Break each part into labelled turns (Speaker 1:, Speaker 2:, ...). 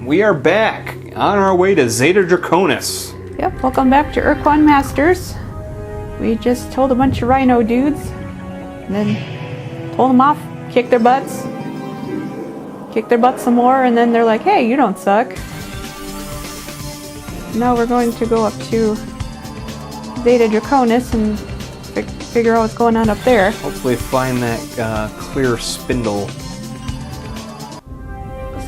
Speaker 1: we are back on our way to Zeta Draconis.
Speaker 2: Yep, welcome back to Quan Masters. We just told a bunch of rhino dudes, and then told them off, kicked their butts some more, and then they're like, hey, you don't suck. Now we're going to go up to Zeta Draconis and figure out what's going on up there.
Speaker 1: Hopefully find that clear spindle.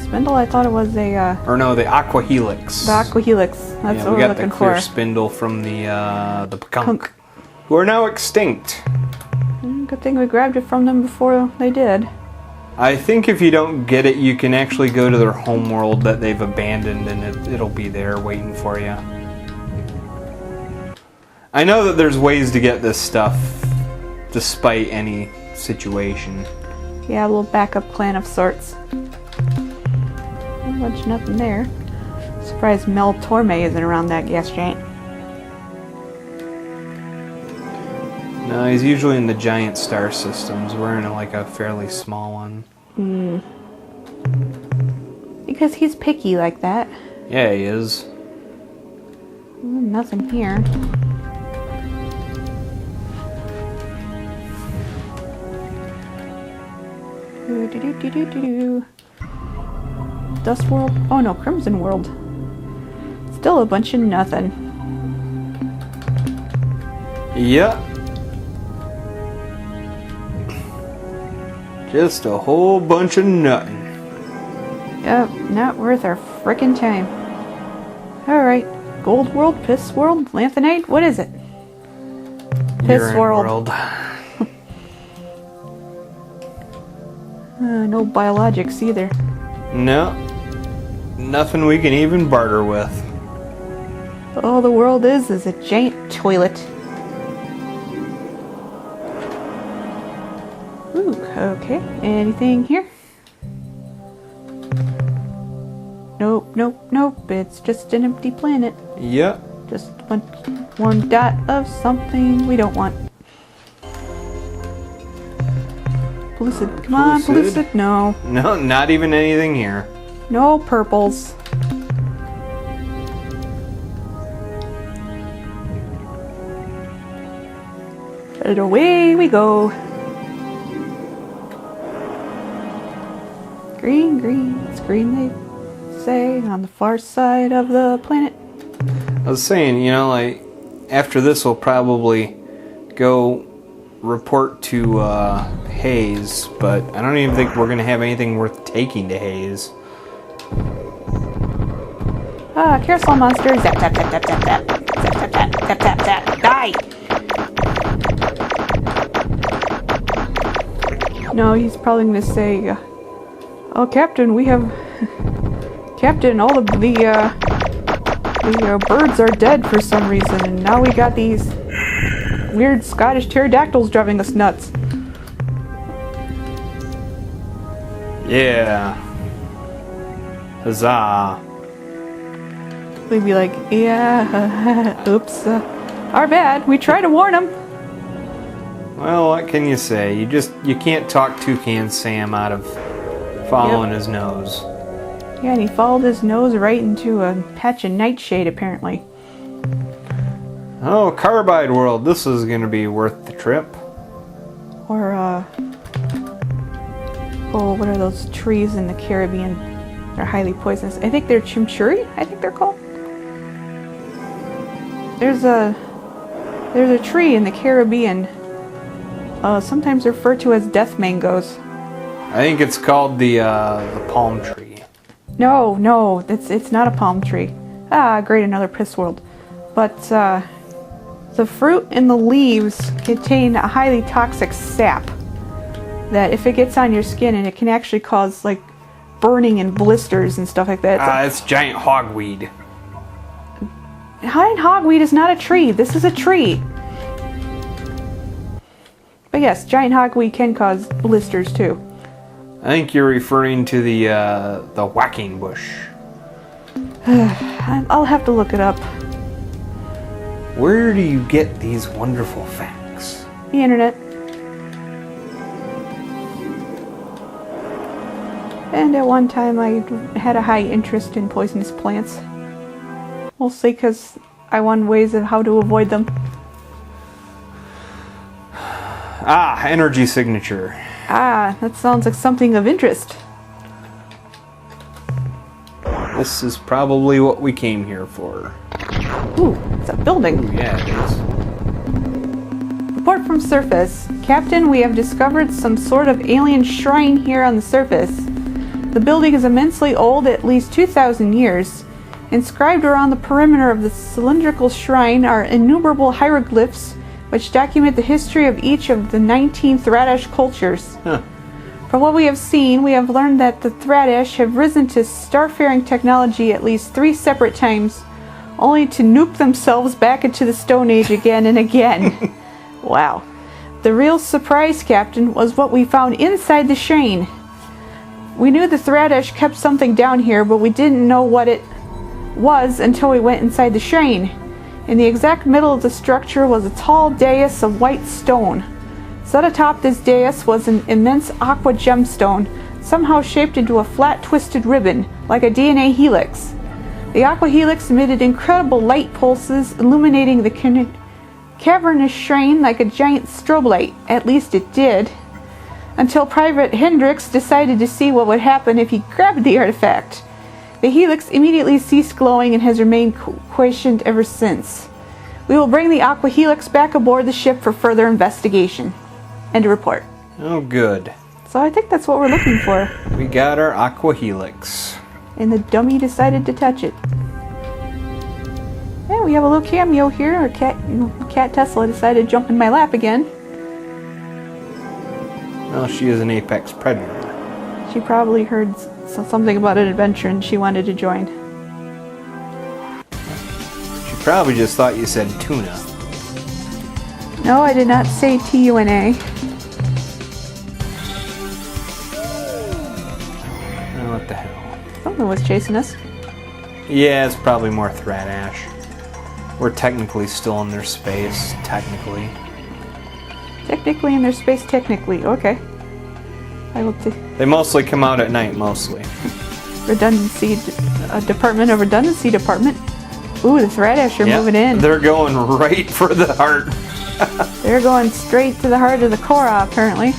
Speaker 2: Spindle? I thought it was a...
Speaker 1: Or no, the Aqua Helix.
Speaker 2: The Aqua Helix. That's what we're looking for.
Speaker 1: We got the clear spindle from the Pekunk, who are now extinct.
Speaker 2: Good thing we grabbed it from them before they did.
Speaker 1: I think if you don't get it, you can actually go to their homeworld that they've abandoned, and it'll be there waiting for you. I know that there's ways to get this stuff, despite any situation.
Speaker 2: Yeah, a little backup clan of sorts. Much nothing there. Surprised Mel Torme isn't around that gas giant.
Speaker 1: No, he's usually in the giant star systems. We're in like a fairly small one.
Speaker 2: Because he's picky like that.
Speaker 1: Yeah, he is.
Speaker 2: Nothing here. Dust World? Oh no, Crimson World. Still a bunch of nothing.
Speaker 1: Yep. Just a whole bunch of nothing.
Speaker 2: Yep, not worth our frickin' time. Alright. Gold World, Piss World, Lanthanite, what is it? Piss World. No biologics either.
Speaker 1: No. Nothing we can even barter with.
Speaker 2: All the world is a giant toilet. Ooh, okay. Anything here? Nope, nope, nope. It's just an empty planet.
Speaker 1: Yep.
Speaker 2: Just one dot of something we don't want. Pellucid. Come on, Pellucid. No.
Speaker 1: No, not even anything here.
Speaker 2: No purples. And away we go. Green, green, it's green, they say, on the far side of the planet.
Speaker 1: I was saying, you know, like, after this we'll probably go report to Hayes, but I don't even think we're going to have anything worth taking to Hayes.
Speaker 2: Carousel monster. Zap, tap, tap, tap, tap, tap. Zap, tap, tap, tap, tap, tap. Die! No, he's probably going to say, oh, Captain, we have... Captain, all the birds are dead for some reason, and now we got these weird Scottish pterodactyls driving us nuts.
Speaker 1: Yeah. Huzzah.
Speaker 2: We'd be like, yeah, oops, our bad. We tried to warn him.
Speaker 1: Well, what can you say? You can't talk Toucan Sam out of following his nose.
Speaker 2: Yeah, and he followed his nose right into a patch of nightshade, apparently.
Speaker 1: Oh, Carbide World. This is going to be worth the trip.
Speaker 2: Or, oh, what are those trees in the Caribbean? They're highly poisonous. I think they're chimichurri, I think they're called. There's a tree in the Caribbean, sometimes referred to as death mangoes.
Speaker 1: I think it's called the palm tree.
Speaker 2: No, it's not a palm tree. Ah, great, another piss world. But the fruit and the leaves contain a highly toxic sap that if it gets on your skin, and it can actually cause like burning and blisters and stuff like that.
Speaker 1: It's giant hogweed.
Speaker 2: Giant hogweed is not a tree. This is a tree. But yes, giant hogweed can cause blisters too.
Speaker 1: I think you're referring to the whacking bush.
Speaker 2: I'll have to look it up.
Speaker 1: Where do you get these wonderful facts?
Speaker 2: The internet. And at one time I had a high interest in poisonous plants. Mostly because I wanted ways of how to avoid them.
Speaker 1: Ah, energy signature.
Speaker 2: Ah, that sounds like something of interest.
Speaker 1: This is probably what we came here for.
Speaker 2: Ooh, it's a building.
Speaker 1: Ooh, yeah, it is.
Speaker 2: Report from surface. Captain, we have discovered some sort of alien shrine here on the surface. The building is immensely old, at least 2,000 years. Inscribed around the perimeter of the cylindrical shrine are innumerable hieroglyphs which document the history of each of the 19 Thradash cultures.
Speaker 1: Huh.
Speaker 2: From what we have seen, we have learned that the Thradash have risen to starfaring technology at least 3 separate times, only to nuke themselves back into the Stone Age again and again. Wow. The real surprise, Captain, was what we found inside the shrine. We knew the Thradash kept something down here, but we didn't know what it was until we went inside the shrine. In the exact middle of the structure was a tall dais of white stone. Set atop this dais was an immense aqua gemstone, somehow shaped into a flat twisted ribbon, like a DNA helix. The aqua helix emitted incredible light pulses, illuminating the cavernous shrine like a giant strobe light. At least it did. Until Private Hendricks decided to see what would happen if he grabbed the artifact. The helix immediately ceased glowing and has remained quiescent ever since. We will bring the aqua helix back aboard the ship for further investigation. End of report.
Speaker 1: Oh, good.
Speaker 2: So I think that's what we're looking for.
Speaker 1: We got our aqua helix.
Speaker 2: And the dummy decided to touch it. And we have a little cameo here. Our cat Tesla decided to jump in my lap again.
Speaker 1: Well, she is an apex predator.
Speaker 2: She probably heard something about an adventure and she wanted to join.
Speaker 1: She probably just thought you said tuna.
Speaker 2: No, I did not say T-U-N-A.
Speaker 1: Oh, what the hell?
Speaker 2: Something was chasing us.
Speaker 1: Yeah, it's probably more Thradash. We're technically still in their space, technically.
Speaker 2: Technically in their space, technically. Okay. I will
Speaker 1: They mostly come out at night, mostly.
Speaker 2: redundancy, Department of Redundancy Department. Ooh, the Thradash are moving in.
Speaker 1: They're going right for the heart.
Speaker 2: They're going straight to the heart of the Korra, apparently.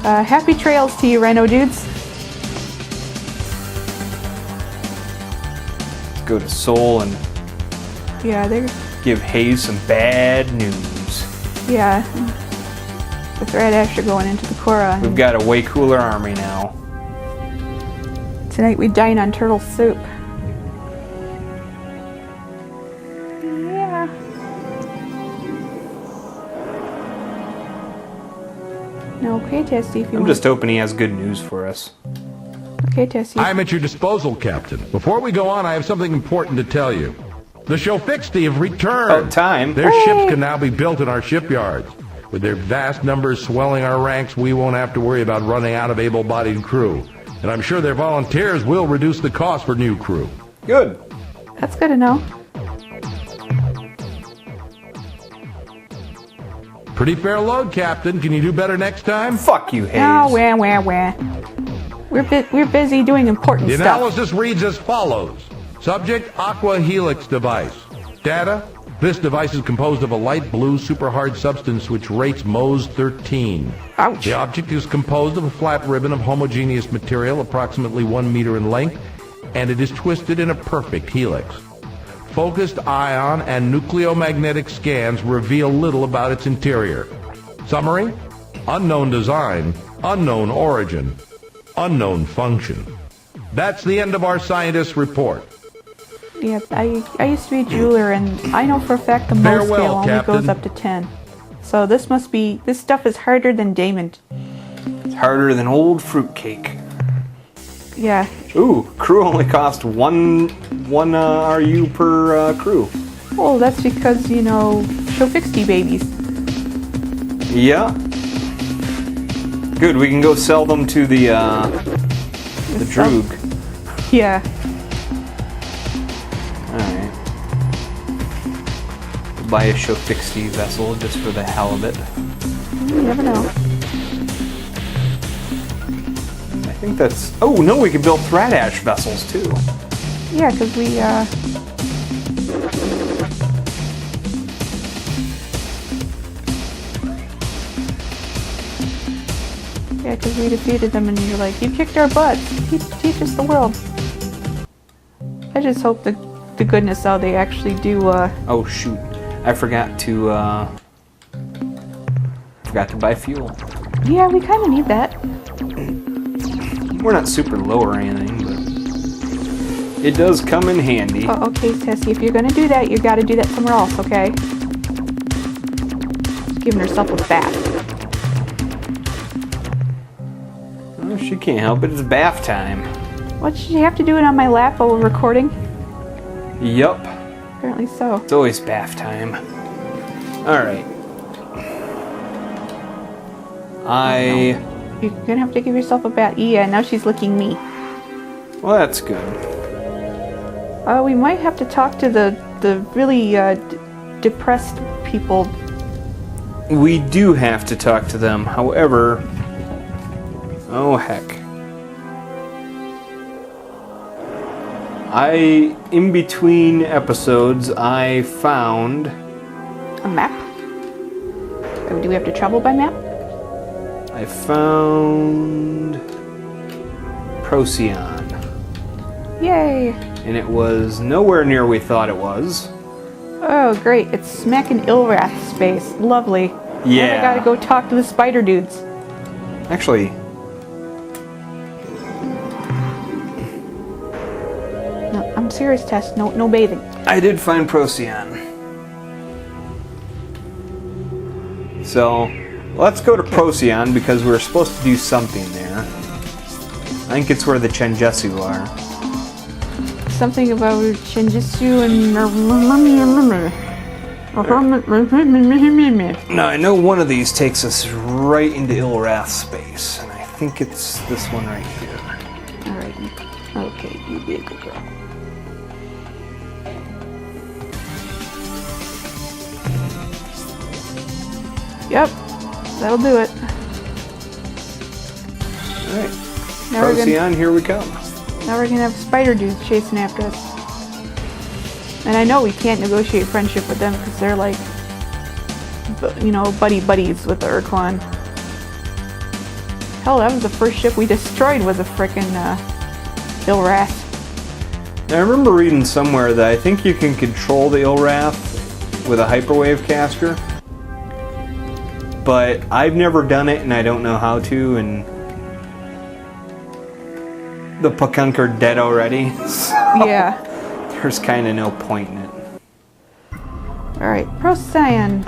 Speaker 2: Happy trails to you, Rhino dudes.
Speaker 1: Go to Seoul and
Speaker 2: Yeah, they're...
Speaker 1: give Hayes some bad news.
Speaker 2: Yeah. The Thradash are going into the Korra.
Speaker 1: We've got a way cooler army now.
Speaker 2: Tonight we dine on turtle soup. Yeah. No, okay, Tessie, if you
Speaker 1: I'm
Speaker 2: want.
Speaker 1: just hoping he has good news for us.
Speaker 2: Okay, Tessie.
Speaker 3: I'm at your disposal, Captain. Before we go on, I have something important to tell you. The Shofixti have returned.
Speaker 1: About time.
Speaker 3: Their
Speaker 2: Hey!
Speaker 3: ships can now be built in our shipyards. With their vast numbers swelling our ranks, we won't have to worry about running out of able-bodied crew. And I'm sure their volunteers will reduce the cost for new crew.
Speaker 1: Good.
Speaker 2: That's good to know.
Speaker 3: Pretty fair load, Captain. Can you do better next time?
Speaker 1: Fuck you, Hayes.
Speaker 2: Oh, wah. We're busy doing important
Speaker 3: The
Speaker 2: stuff.
Speaker 3: analysis reads as follows. Subject, Aqua Helix device. Data, this device is composed of a light blue superhard substance which rates Mohs 13.
Speaker 2: Ouch.
Speaker 3: The object is composed of a flat ribbon of homogeneous material approximately 1 meter in length, and it is twisted in a perfect helix. Focused ion and nucleomagnetic scans reveal little about its interior. Summary, unknown design, unknown origin, unknown function. That's the end of our scientist's report.
Speaker 2: Yeah, I used to be a jeweler, and I know for a fact the Mohs
Speaker 3: Farewell,
Speaker 2: scale only
Speaker 3: Captain.
Speaker 2: goes up to 10. So this stuff is harder than diamond.
Speaker 1: It's harder than old fruitcake.
Speaker 2: Yeah,
Speaker 1: Ooh, crew only cost one RU per crew.
Speaker 2: well, that's because, Shofixti babies.
Speaker 1: Yeah. Good, we can go sell them to the Droog.
Speaker 2: Yeah.
Speaker 1: Alright. We'll buy a Shofixti vessel just for the hell of it.
Speaker 2: You never know.
Speaker 1: I think that's... Oh, no, we can build thread ash vessels, too.
Speaker 2: Yeah, because we, Yeah, because we defeated them and you're like, you kicked our butts. Teach us the world. I just hope to goodness how they actually do,
Speaker 1: Oh, shoot. I forgot to buy fuel.
Speaker 2: Yeah, we kind of need that.
Speaker 1: We're not super low or anything, but it does come in handy.
Speaker 2: Oh, okay, Tessie, if you're gonna do that, you gotta do that somewhere else, okay? She's giving herself a bath.
Speaker 1: Well, she can't help it. It's bath time.
Speaker 2: What, did you have to do it on my lap while we're recording?
Speaker 1: Yup.
Speaker 2: Apparently so.
Speaker 1: It's always bath time. Alright.
Speaker 2: You're gonna have to give yourself a bath. Yeah, now she's licking me.
Speaker 1: Well, that's good.
Speaker 2: We might have to talk to the really depressed people.
Speaker 1: We do have to talk to them. However... Oh, heck. In between episodes, I found...
Speaker 2: A map? Do we have to travel by map?
Speaker 1: I found... Procyon.
Speaker 2: Yay!
Speaker 1: And it was nowhere near we thought it was.
Speaker 2: Oh, great. It's smack in Ilrath space. Lovely.
Speaker 1: Yeah.
Speaker 2: Now I gotta go talk to the spider dudes.
Speaker 1: Actually...
Speaker 2: No, I'm serious, Tess. No bathing.
Speaker 1: I did find Procyon. So, let's go to Procyon because we're supposed to do something there. I think it's where the Chenjesu are.
Speaker 2: Something about Shinjitsu and...
Speaker 1: Now, I know one of these takes us right into Ilrath space, and I think it's this one right here.
Speaker 2: Alright. Okay, you be a good girl. Yep, that'll do it.
Speaker 1: Alright,
Speaker 2: Now we're
Speaker 1: Procyon, here we come.
Speaker 2: Now we're gonna have spider dudes chasing after us. And I know we can't negotiate friendship with them because they're like, buddies with the Quan. Hell, that was the first ship we destroyed was a frickin' Ilrath.
Speaker 1: Now, I remember reading somewhere that I think you can control the Ilrath with a hyperwave caster. But I've never done it and I don't know how to, and the Pakunk are dead already. So
Speaker 2: Yeah.
Speaker 1: there's kind of no point in it.
Speaker 2: Alright, Procyon.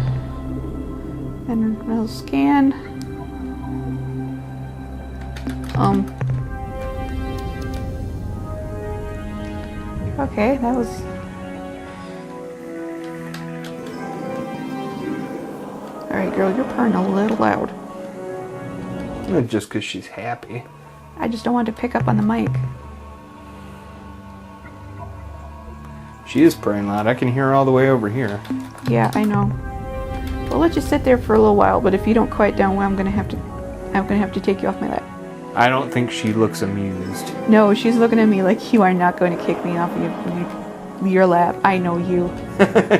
Speaker 2: And we'll scan. Okay, that was... Alright, girl, you're purring a little loud.
Speaker 1: Not just because she's happy.
Speaker 2: I just don't want to pick up on the mic.
Speaker 1: She is purring loud. I can hear her all the way over here.
Speaker 2: Yeah, I know. Well, let's just sit there for a little while, but if you don't quiet down, well, I'm gonna have to take you off my lap.
Speaker 1: I don't think she looks amused.
Speaker 2: No, she's looking at me like, you are not going to kick me off your lap. I know you.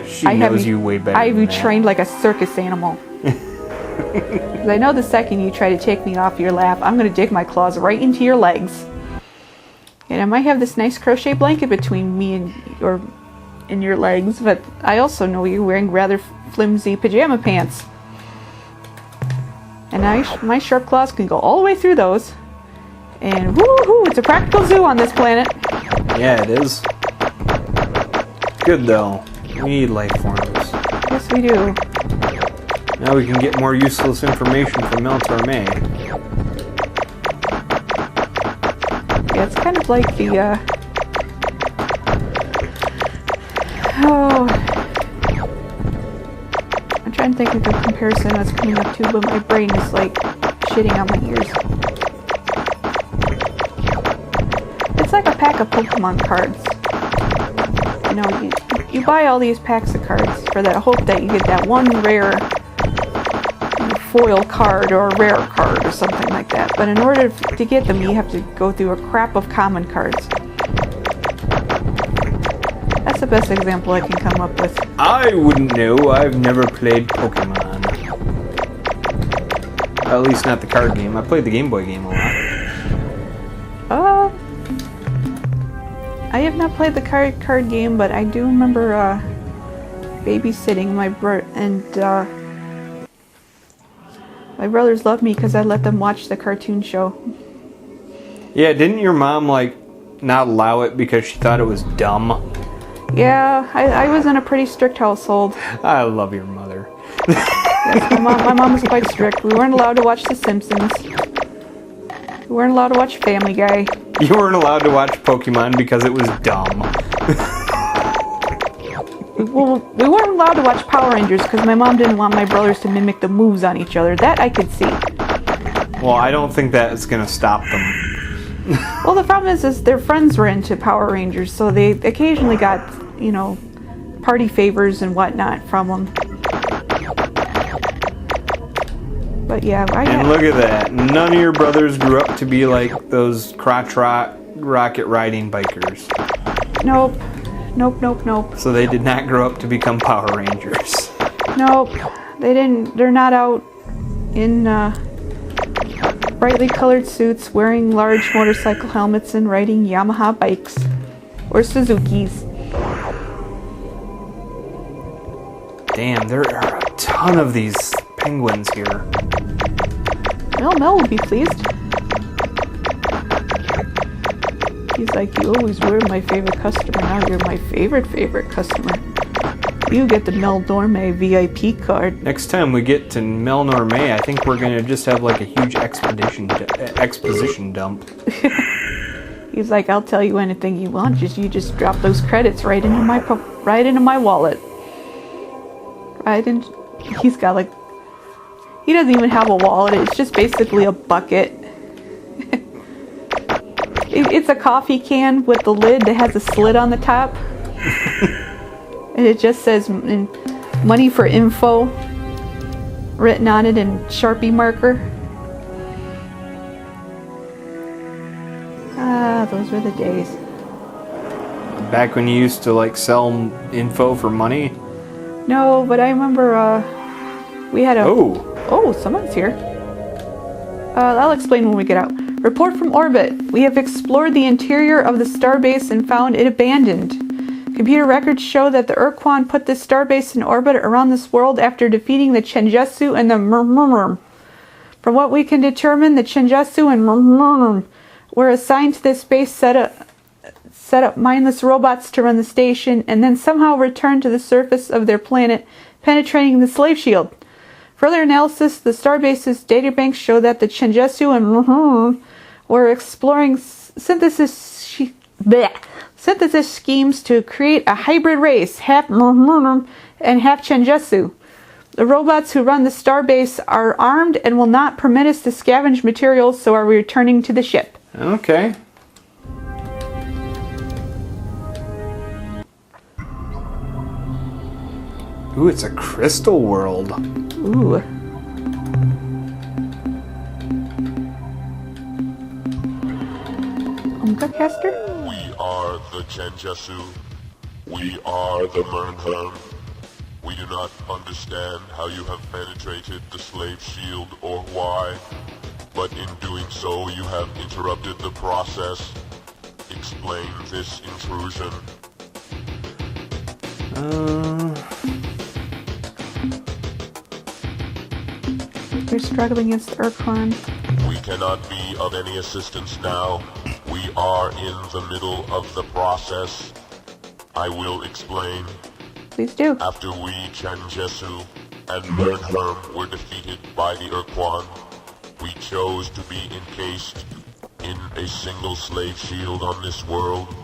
Speaker 1: She knows you way better
Speaker 2: I have
Speaker 1: than
Speaker 2: you
Speaker 1: that.
Speaker 2: trained like a circus animal. 'Cause I know the second you try to take me off your lap, I'm going to dig my claws right into your legs. And I might have this nice crochet blanket between me and your legs, but I also know you're wearing rather flimsy pajama pants. And my sharp claws can go all the way through those. And woohoo, it's a practical zoo on this planet.
Speaker 1: Yeah, it is. Good though. We need life forms.
Speaker 2: Yes, we do.
Speaker 1: Now we can get more useless information from Meltor May.
Speaker 2: Yeah, it's kind of like the, Oh... I'm trying to think of the comparison I was coming up to, but my brain is, like, shitting on my ears. It's like a pack of Pokemon cards. You know, you buy all these packs of cards for that hope that you get that one rare foil card or a rare card or something like that. But in order to get them, you have to go through a crap of common cards. That's the best example I can come up with.
Speaker 1: I wouldn't know. I've never played Pokemon. At least not the card game. I played the Game Boy game a lot.
Speaker 2: I have not played the card game, but I do remember babysitting my brother, and my brothers loved me because I let them watch the cartoon show.
Speaker 1: Yeah, didn't your mom, like, not allow it because she thought it was dumb?
Speaker 2: Yeah, I was in a pretty strict household.
Speaker 1: I love your mother.
Speaker 2: Yes, my mom was quite strict. We weren't allowed to watch The Simpsons. We weren't allowed to watch Family Guy.
Speaker 1: You weren't allowed to watch Pokemon because it was dumb.
Speaker 2: Well, we weren't allowed to watch Power Rangers because my mom didn't want my brothers to mimic the moves on each other. That I could see.
Speaker 1: Well, I don't think that is going to stop them.
Speaker 2: Well, the problem is their friends were into Power Rangers, so they occasionally got, party favors and whatnot from them. But yeah,
Speaker 1: And look at that. None of your brothers grew up to be like those crotch rocket riding bikers.
Speaker 2: Nope.
Speaker 1: So they did not grow up to become Power Rangers.
Speaker 2: Nope. They didn't. They're not out in brightly colored suits, wearing large motorcycle helmets, and riding Yamaha bikes or Suzuki's.
Speaker 1: Damn, there are a ton of these penguins here.
Speaker 2: Well, Mel will be pleased. He's like, you always were my favorite customer. Now you're my favorite customer. You get the Mel Dorme VIP card.
Speaker 1: Next time we get to Mel Normay, I think we're going to just have like a huge exposition dump.
Speaker 2: He's like, I'll tell you anything you want. You just drop those credits right into my wallet. He's got like, he doesn't even have a wallet. It's just basically a bucket. It's a coffee can with the lid that has a slit on the top. And it just says money for info written on it in Sharpie marker. Ah, those were the days.
Speaker 1: Back when you used to like sell info for money?
Speaker 2: No, but I remember we had a... Oh, someone's here. I'll explain when we get out. Report from orbit. We have explored the interior of the starbase and found it abandoned. Computer records show that the Quan put this starbase in orbit around this world after defeating the Chenjesu and the Murmurm. From what we can determine, the Chenjesu and Murmurm were assigned to this base, set up mindless robots to run the station, and then somehow returned to the surface of their planet, penetrating the slave shield. Further analysis of the starbase's databanks show that the Chenjesu and Murmurm were exploring synthesis schemes to create a hybrid race, half Murmurm and half Chenjesu. The robots who run the starbase are armed and will not permit us to scavenge materials, so are we returning to the ship.
Speaker 1: Okay. Ooh, it's a crystal world.
Speaker 2: Ooh. Caster?
Speaker 4: We are the Chenjesu. We are the Murnherm. We do not understand how you have penetrated the slave shield or why, but in doing so you have interrupted the process. Explain this intrusion.
Speaker 2: We're struggling against Urquan.
Speaker 4: We cannot be of any assistance now. We are in the middle of the process. I will explain.
Speaker 2: Please do.
Speaker 4: After we, Chenjesu and Murnherm, were defeated by the Urquan, we chose to be encased in a single slave shield on this world.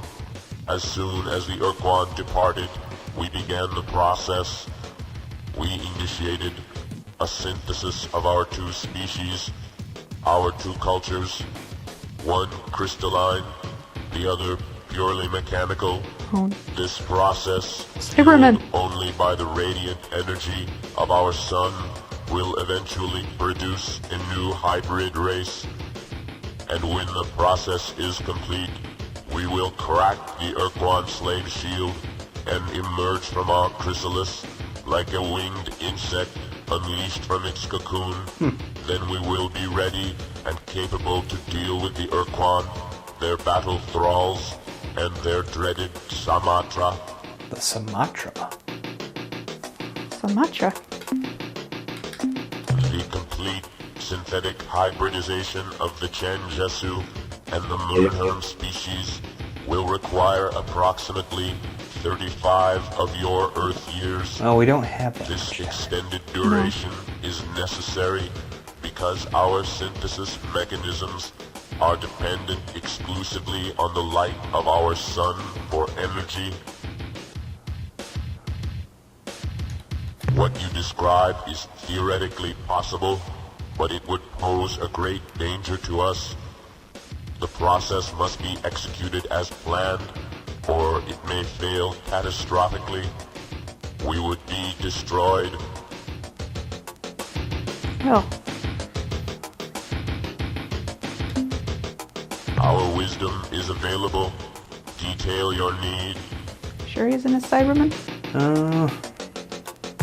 Speaker 4: As soon as the Urquan departed, we began the process. We initiated a synthesis of our two species, our two cultures, one crystalline, the other purely mechanical. This process, fueled only by the radiant energy of our sun, will eventually produce a new hybrid race. And when the process is complete, we will crack the Urquan slave shield and emerge from our chrysalis like a winged insect unleashed from its cocoon. Then we will be ready and capable to deal with the Urquan, their battle thralls, and their dreaded Samatra.
Speaker 1: The Sumatra.
Speaker 2: Sumatra.
Speaker 4: The complete synthetic hybridization of the Changesu and the Murnherm species will require approximately 35 of your Earth years.
Speaker 1: Oh, we don't have that.
Speaker 4: This extended duration is necessary because our synthesis mechanisms are dependent exclusively on the light of our sun for energy. What you describe is theoretically possible, but it would pose a great danger to us. The process must be executed as planned, or it may fail catastrophically. We would be destroyed.
Speaker 2: Oh.
Speaker 4: Our wisdom is available. Detail your need.
Speaker 2: Sure he isn't a Cyberman?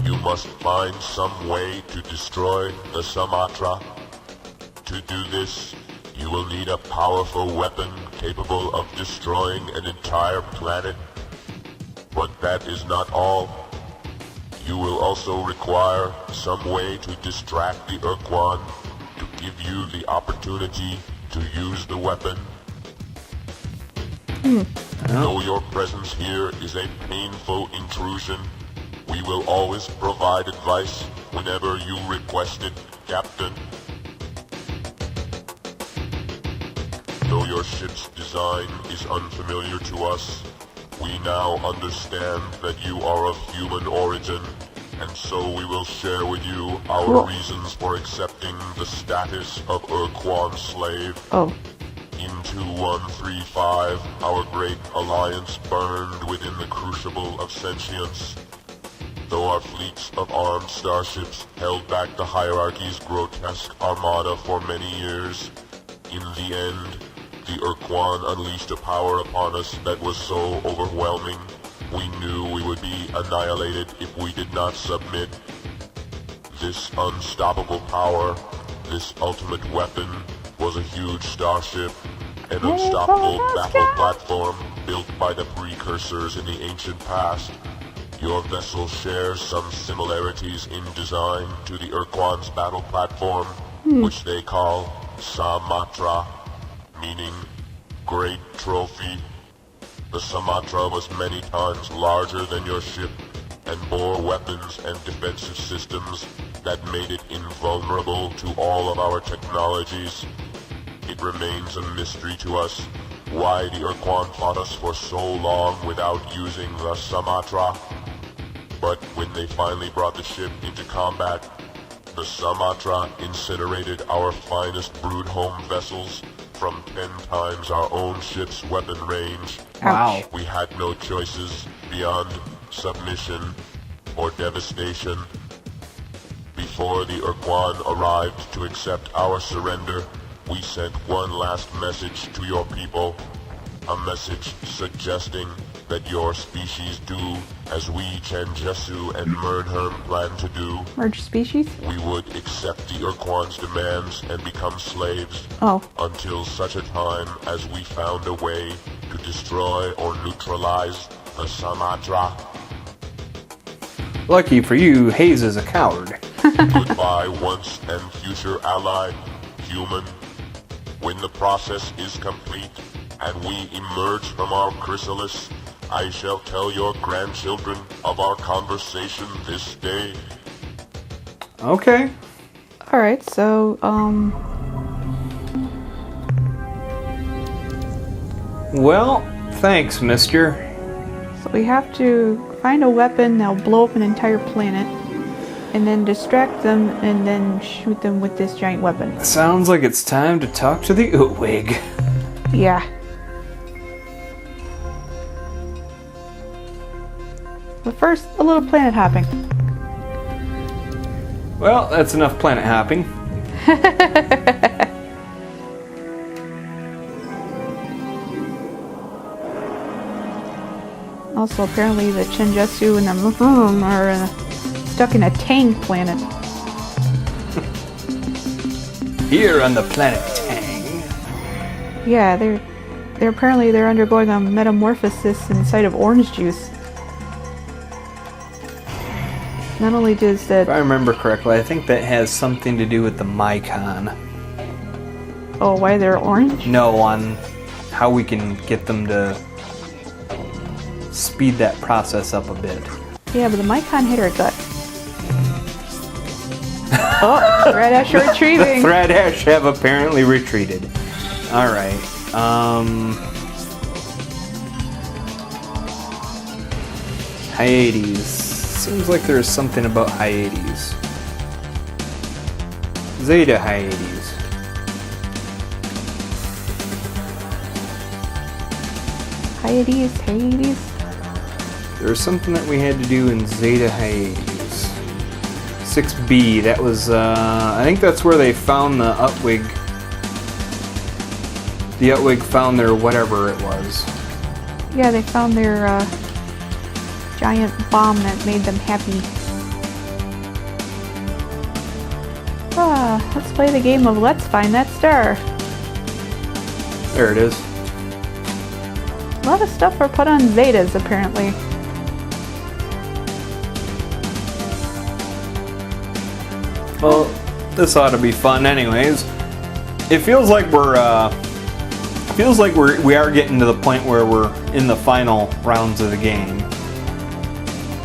Speaker 4: You must find some way to destroy the Sumatra. To do this, you will need a powerful weapon capable of destroying an entire planet. But that is not all. You will also require some way to distract the Urquan to give you the opportunity to use the weapon. Though your presence here is a painful intrusion, we will always provide advice whenever you request it, Captain. Though your ship's design is unfamiliar to us, we now understand that you are of human origin, and so we will share with you our reasons for accepting the status of Urquan slave.
Speaker 2: Oh.
Speaker 4: In 2135, our great alliance burned within the crucible of sentience. Though our fleets of armed starships held back the hierarchy's grotesque armada for many years, in the end, the Urquan unleashed a power upon us that was so overwhelming, we knew we would be annihilated if we did not submit. This unstoppable power, this ultimate weapon, was a huge starship, an unstoppable battle platform built by the precursors in the ancient past. Your vessel shares some similarities in design to the Urquan's battle platform, which they call Samatra, meaning great trophy. The Sumatra was many times larger than your ship and bore weapons and defensive systems that made it invulnerable to all of our technologies. It remains a mystery to us why the Urquan fought us for so long without using the Sumatra. But when they finally brought the ship into combat, the Sumatra incinerated our finest broodhome vessels from 10 times our own ship's weapon range.
Speaker 1: Wow.
Speaker 4: We had no choices beyond submission or devastation. Before the Urquan arrived to accept our surrender, we sent one last message to your people. A message suggesting that your species do as we Changesu and Murnherm plan to do.
Speaker 2: Merge species?
Speaker 4: We would accept the Urquan's demands and become slaves until such a time as we found a way to destroy or neutralize the Sumatra.
Speaker 1: Lucky for you, Hayes is a coward.
Speaker 4: Goodbye, once and future ally, human. When the process is complete and we emerge from our chrysalis, I shall tell your grandchildren of our conversation this day.
Speaker 1: Okay.
Speaker 2: Alright, so,
Speaker 1: Well, thanks, mister.
Speaker 2: so we have to find a weapon that'll blow up an entire planet, and then distract them, and then shoot them with this giant weapon.
Speaker 1: Sounds like it's time to talk to the Ootwig.
Speaker 2: Yeah. But first, a little planet hopping.
Speaker 1: Well, that's enough planet hopping.
Speaker 2: Also, apparently the Chenjesu and the Mufum are stuck in a Tang planet.
Speaker 1: Here on the planet Tang.
Speaker 2: Yeah, they're apparently they're undergoing a metamorphosis inside of orange juice. Not only does
Speaker 1: If I
Speaker 2: that...
Speaker 1: remember correctly, I think that has something to do with the Mycon.
Speaker 2: Oh, why they're orange?
Speaker 1: No, on how we can get them to speed that process up a bit.
Speaker 2: Yeah, but the Mycon hit her gut. Oh, Red Ash are retrieving.
Speaker 1: The Thread Ash have apparently retreated. Alright. Hyades. Seems like there's something about Hyades. Zeta Hyades.
Speaker 2: Hyades.
Speaker 1: There's something that we had to do in Zeta Hyades. 6B, that was, I think that's where they found the Utwig. The Utwig found their whatever it was.
Speaker 2: Yeah, they found their giant bomb that made them happy. Let's play the game of Let's Find That Star.
Speaker 1: There it is.
Speaker 2: A lot of stuff are put on Zetas, apparently.
Speaker 1: Well, this ought to be fun anyways. It feels like we are getting to the point where we're in the final rounds of the game.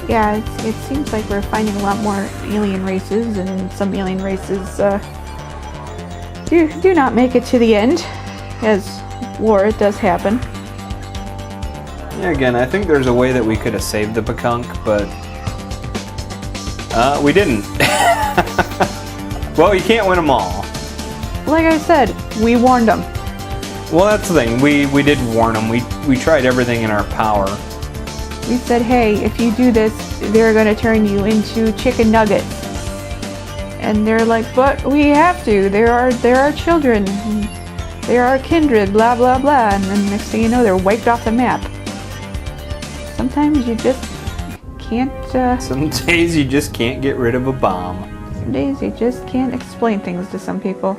Speaker 2: Yeah, it seems like we're finding a lot more alien races, and some alien races do not make it to the end, as war does happen.
Speaker 1: Yeah, again, I think there's a way that we could have saved the Pekunk, but we didn't. Well, you can't win them all.
Speaker 2: Like I said, we warned them.
Speaker 1: Well, that's the thing. We did warn them. We tried everything in our power.
Speaker 2: We said, hey, if you do this, they're going to turn you into chicken nuggets. And they're like, but we have to. There are children. There are kindred, blah, blah, blah. And then next thing you know, they're wiped off the map. Sometimes you just can't...
Speaker 1: Some days you just can't get rid of a bomb.
Speaker 2: Some days you just can't explain things to some people.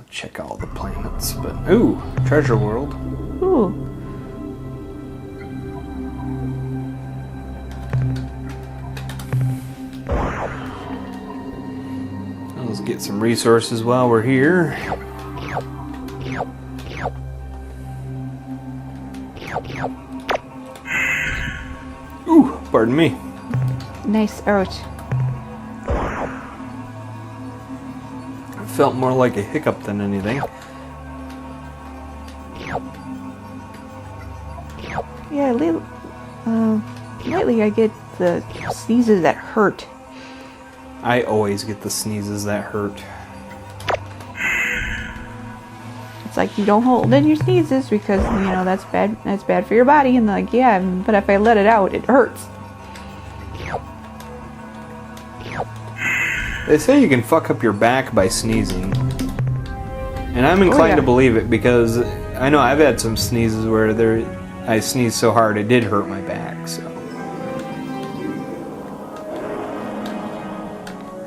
Speaker 1: Check all the planets, but ooh, treasure world.
Speaker 2: Ooh.
Speaker 1: Let's get some resources while we're here. Ooh, pardon me.
Speaker 2: Nice out.
Speaker 1: Felt more like a hiccup than anything.
Speaker 2: Yeah, lately I get the sneezes that hurt.
Speaker 1: I always get the sneezes that hurt.
Speaker 2: It's like you don't hold in your sneezes because, you know, that's bad for your body. And like, yeah, but if I let it out, it hurts.
Speaker 1: They say you can fuck up your back by sneezing. And I'm inclined to believe it because I know I've had some sneezes where I sneezed so hard it did hurt my back, so.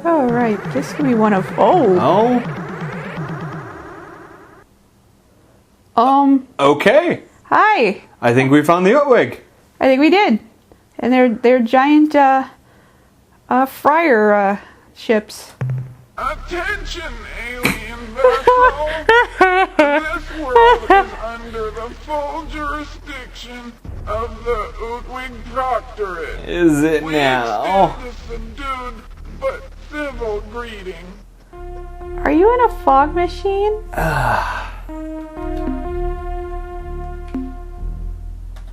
Speaker 2: Alright, this could be one of... Oh!
Speaker 1: Okay!
Speaker 2: Hi!
Speaker 1: I think we found the Utwig.
Speaker 2: I think we did. And they're giant, fryer, ships.
Speaker 5: Attention, alien vessel! This world is under the full jurisdiction of the Utwig Proctorate.
Speaker 1: Is it
Speaker 5: We
Speaker 1: now?
Speaker 5: extend a subdued but civil greeting.
Speaker 2: Are you in a fog machine?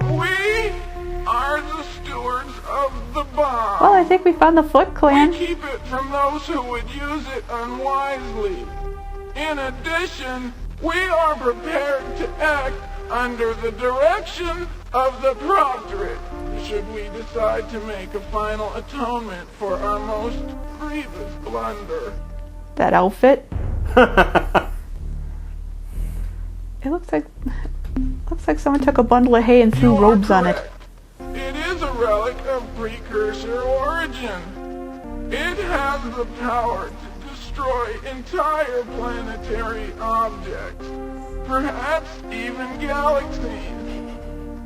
Speaker 5: We are the stewards of the bomb.
Speaker 2: Well, I think we found the Foot Clan.
Speaker 5: We keep it from those who would use it unwisely. In addition, we are prepared to act under the direction of the Proctorate, should we decide to make a final atonement for our most grievous blunder.
Speaker 2: That outfit. It looks like someone took a bundle of hay and threw
Speaker 5: You
Speaker 2: robes
Speaker 5: are
Speaker 2: on it.
Speaker 5: correct. It is a relic of precursor origin. It has the power to destroy entire planetary objects, perhaps even galaxies.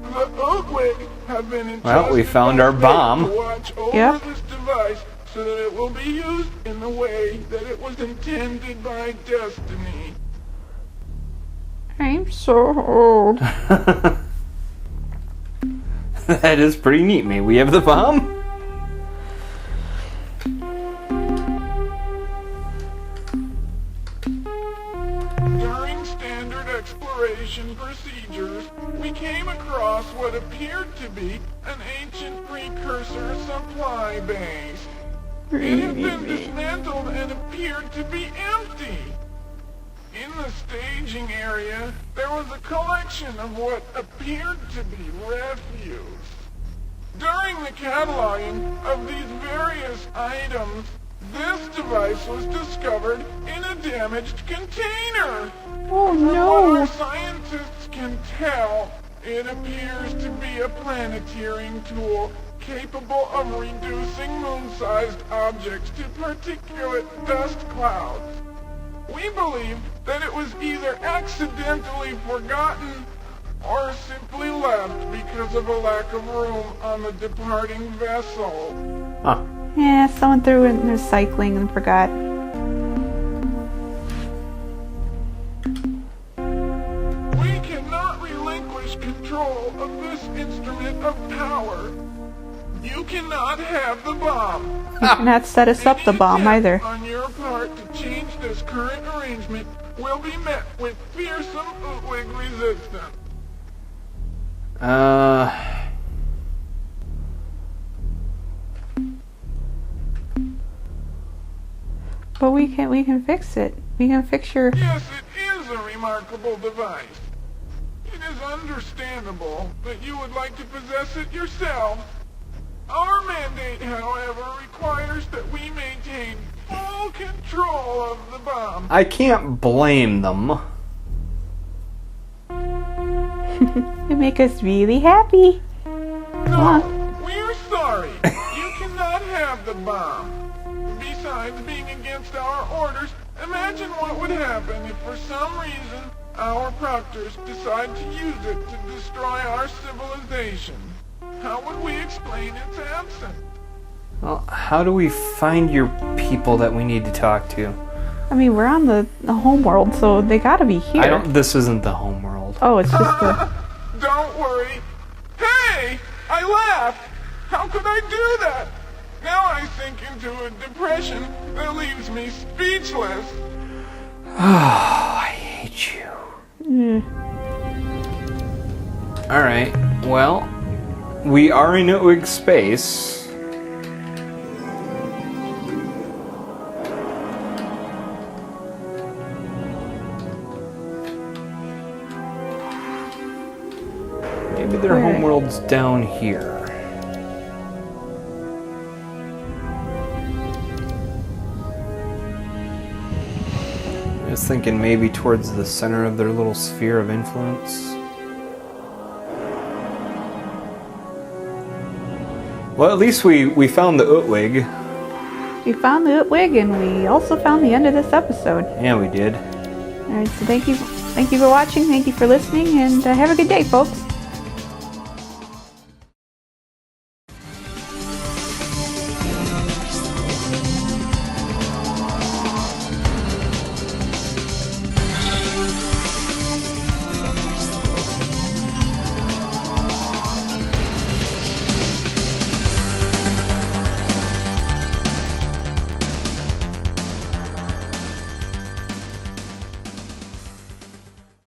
Speaker 5: The Oakwig have been entrusted
Speaker 1: Well, we found our
Speaker 5: by
Speaker 1: bomb.
Speaker 5: fate to watch over
Speaker 2: Yep.
Speaker 5: this device so that it will be used in the way that it was intended by destiny.
Speaker 2: I'm so old.
Speaker 1: That is pretty neat, mate. We have the bomb?
Speaker 5: During standard exploration procedures, we came across what appeared to be an ancient precursor supply base. It had been dismantled and appeared to be empty. In the staging area, there was a collection of what appeared to be refuse. During the cataloging of these various items, this device was discovered in a damaged container.
Speaker 2: Oh
Speaker 5: From what
Speaker 2: no!
Speaker 5: our scientists can tell, it appears to be a planeteering tool capable of reducing moon-sized objects to particulate dust clouds. We believe that it was either accidentally forgotten or simply left because of a lack of room on the departing vessel.
Speaker 1: Huh.
Speaker 2: Yeah, someone threw it in their cycling and forgot.
Speaker 5: We cannot relinquish control of this instrument of power. You cannot have the bomb.
Speaker 2: You cannot set us up the bomb
Speaker 5: Any
Speaker 2: either.
Speaker 5: attempt on your part to change this current arrangement will be met with fearsome Ootwig resistance.
Speaker 2: But we can fix it. We can fix your.
Speaker 5: Yes, it is a remarkable device. It is understandable that you would like to possess it yourself. Our mandate, however, requires that we maintain full control of the bomb.
Speaker 1: I can't blame them.
Speaker 2: It make us really happy.
Speaker 5: No, we're sorry. You cannot have the bomb. Besides being against our orders, imagine what would happen if for some reason our proctors decide to use it to destroy our civilization. How would we explain its absence?
Speaker 1: Well, how do we find your people that we need to talk to?
Speaker 2: I mean, we're on the home world, so they gotta be here.
Speaker 1: This isn't the home world.
Speaker 2: Oh, it's just the.
Speaker 5: Don't worry. Hey! I laughed! How could I do that? Now I sink into a depression that leaves me speechless.
Speaker 1: I hate you. Alright, well, we are in Ootwig space. Maybe their homeworld's down here. I was thinking maybe towards the center of their little sphere of influence. Well, at least we found the Ootwig.
Speaker 2: We found the Ootwig, and we also found the end of this episode.
Speaker 1: Yeah, we did.
Speaker 2: All right, so thank you for watching, thank you for listening, and have a good day, folks.